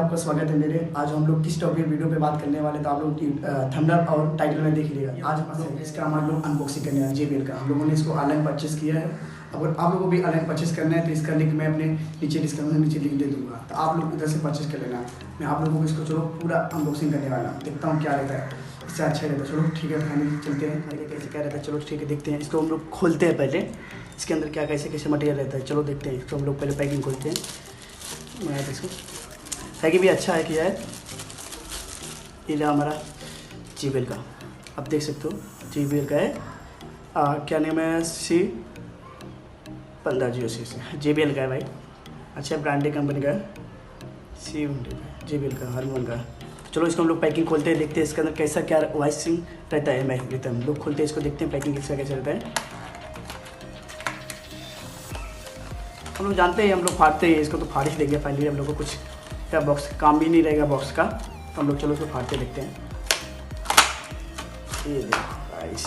आपका स्वागत है मेरे। आज हम लोग किस टॉपिक वीडियो पे बात करने वाले, तो आप लोग थंबनेल और टाइटल में देख लिएगा। आज इसका हम लोग अनबॉक्सिंग करने वाले JBL का। हम लोगों ने इसको ऑनलाइन परचेस किया है। अगर आप लोगों को भी ऑनलाइन परचेस करना है तो इसका लिंक मैं अपने नीचे डिस्क्रिप्शन में नीचे लिंक दे दूँगा, तो आप लोग इधर से परचेस कर लेना। मैं आप लोगों को इसको चलो पूरा अनबॉक्सिंग करने वाला हूँ, देखता हूँ क्या रहता है। इससे अच्छा रहता है। चलो ठीक है, फाइनली चलते हैं। कैसे क्या रहता है, चलो ठीक है, देखते हैं। इसको हम लोग खोलते हैं पहले, इसके अंदर क्या कैसे कैसे मटेरियल रहता है। चलो देखते हैं। इसको हम लोग पहले पैकिंग खोलते हैं। मैं इसको पैकिंग भी अच्छा है किया है। ये रहा हमारा JBL का, आप देख सकते हो JBL का है। क्या नाम है, C1506 से JBL का है भाई। अच्छा ब्रांडेड कंपनी का है, JBL का हारमोन का। चलो इसको हम लोग पैकिंग खोलते हैं, देखते हैं इसके अंदर कैसा क्या वाइसिंग रहता है। मैं लेते हैं, हम लोग खोलते हैं इसको, देखते हैं पैकिंग इसका कैसा रहता है। हम लोग जानते हैं, हम लोग फाड़ते हैं इसको, तो फाड़ ही देंगे फाइनली। हम लोग को कुछ क्या बॉक्स काम भी नहीं रहेगा बॉक्स का, तो हम लोग चलो इसको फाड़ते देखते हैं। ये देखो गाइस,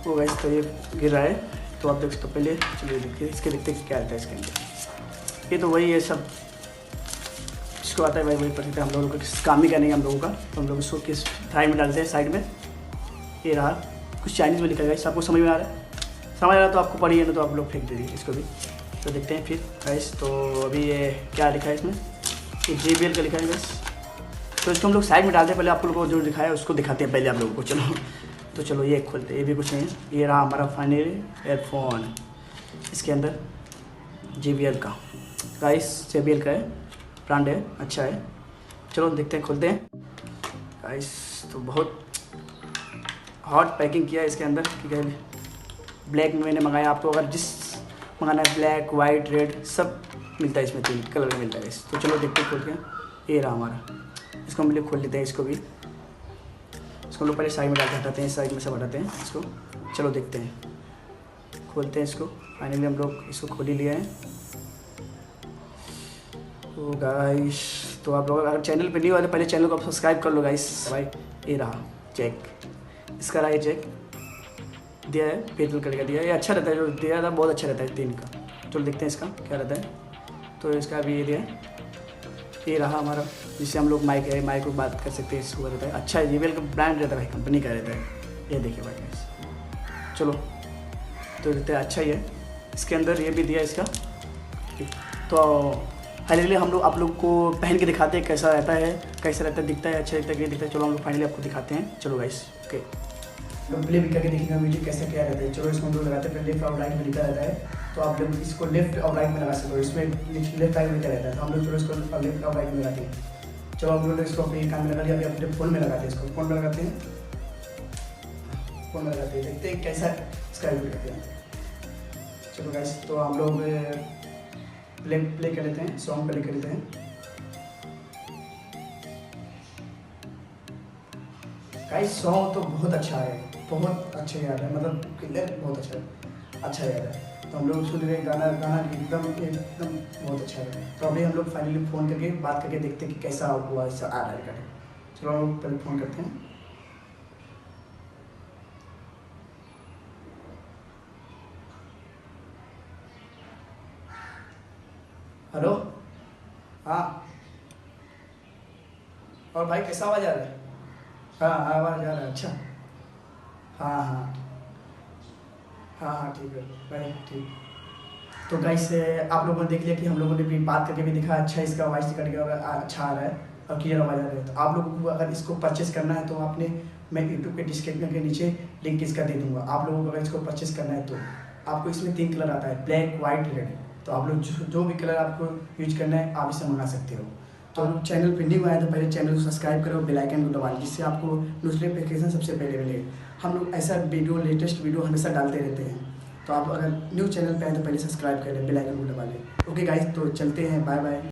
वो गाइस तो ये गिर रहा है, तो आप देख सकते हो। पहले चलिए देखते हैं इसके, देखते हैं क्या रहता है इसके अंदर। ये तो वही है सब, इसको आता है भाई, वही पता है। हम लोगों को काम ही करने हम लोगों का, तो हम लोग इसको किस फ्राई में डालते हैं साइड में। ये रहा, कुछ चाइनीज़ में लिखा है गाइस, आपको समझ में आ रहा है? समझ आ रहा तो आपको पढ़िए, ना तो आप लोग फेंक दीजिए इसको भी। तो देखते हैं फिर गाइस। तो अभी ये क्या लिखा है इसमें, ये JBL का लिखा है गाइस। तो इसको हम लोग साइड में डालते हैं, पहले आप लोगों को जो दिखाया उसको दिखाते हैं पहले आप लोगों को। चलो तो चलो ये खोलते हैं, ये भी कुछ नहीं है। ये रहा हमारा फाइनली एयरफोन, इसके अंदर JBL का गाइस, JBL का है, ब्रांड है, अच्छा है। चलो देखते हैं, खोलते हैं गाइस। तो बहुत हॉट पैकिंग किया है इसके अंदर, ठीक है। ब्लैक में मैंने मंगाया, आपको अगर जिस मंगाना है ब्लैक वाइट रेड सब मिलता है इसमें, 3 कलर में मिलता है इस। तो चलो देखते हैं खोल के। ये रहा हमारा, इसको हम लोग खोल लेते हैं इसको भी। इसको हम लोग पहले साइड में डाल के हटाते हैं, साइड में सब हटाते हैं इसको। चलो देखते हैं, खोलते हैं इसको। फाइनली हम लोग इसको खोल ही लिया है। तो गाइस, तो आप लोग अगर चैनल पे नहीं हो तो पहले चैनल को आप सब्सक्राइब कर लो गाइस भाई। ये रहा चेक, इसका रहा ये चेक दिया है, पेट्रोल करके दिया है। ये अच्छा रहता है, जो दिया था बहुत अच्छा रहता है 3 का। चलो देखते हैं इसका क्या रहता है। तो इसका भी ये दिया है, ये रहा हमारा, जिससे हम लोग माइक को बात कर सकते हैं। इसको रहता है अच्छा है, JBL का ब्रांड रहता है भाई, कंपनी का रहता है। ये देखिए भाई, चलो तो रहता है अच्छा ही है। इसके अंदर ये भी दिया है इसका। तो फाइनली हम लोग आप लोग को पहन के दिखाते हैं कैसा रहता है, कैसा रहता है, दिखता है अच्छा दिखता है कि दिखता है। चलो हम लोग फाइनली आपको दिखाते हैं। चलो गाइस, ओके, प्ले भी करके देखिएगा वीडियो कैसा क्या रहता है। चलो इसको हम लोग लगाते हैं, पहले लेफ्ट और राइट में लिखा रहता है, तो आप लोग इसको लेफ्ट और राइट में लगा सकते हो। इसमें लेफ्ट राइट में क्या रहता है, तो हम लोग चलो इसको लेफ्ट और राइट में लगाते हैं। चलो हम लोग इसको अपने कान में लगा लिया, अभी अपने फ़ोन में लगाते हैं। इसको फ़ोन में लगाते हैं, फ़ोन में लगाते हैं, देखते हैं कैसा इसका रिव्यू करते हैं। चलो गाइस, तो हम लोग प्ले कर लेते हैं, सॉन्ग प्ले कर लेते हैं। गाइस सॉन्ग तो बहुत अच्छा है, बहुत अच्छा याद है, मतलब क्लियर बहुत अच्छा याद है। तो हम लोग सुन रहे गाना एकदम बहुत अच्छा है। तो अभी हम लोग फाइनली फ़ोन करके बात करके देखते हैं कि कैसा हुआ, ऐसा आ रहा है। चलो हम लोग पहले फ़ोन करते हैं। हेलो, हाँ, और भाई कैसा आवाज़ आ रहा है? हाँ आवाज़ आ रहा है, अच्छा। हाँ हाँ हाँ ठीक है भाई, ठीक। तो गाइस आप लोगों ने देख लिया कि हम लोगों ने भी बात करके भी देखा, अच्छा इसका वॉइस रिकॉर्ड का अच्छा आ रहा है और क्लियर आवाज़ आ रहा है। तो आप लोगों को अगर इसको परचेस करना है तो आपने, मैं यूट्यूब के डिस्क्रिप्शन के नीचे लिंक इसका दे दूँगा। आप लोगों को अगर इसको परचेस करना है तो आपको इसमें 3 कलर आता है, ब्लैक वाइट रेड। तो आप लोग जो भी कलर आपको यूज करना है आप इसे मंगा सकते हो। तो चैनल पर न्यू आए तो पहले चैनल को सब्सक्राइब करो, बेल आइकन को दबाएं, जिससे आपको नोटिफिकेशन सबसे पहले मिले। हम लोग ऐसा वीडियो, लेटेस्ट वीडियो हमेशा डालते रहते हैं। तो आप अगर न्यू चैनल पे आए तो पहले सब्सक्राइब कर लें, बेल आइकन को दबा लें। ओके गाइस, तो चलते हैं, बाय बाय।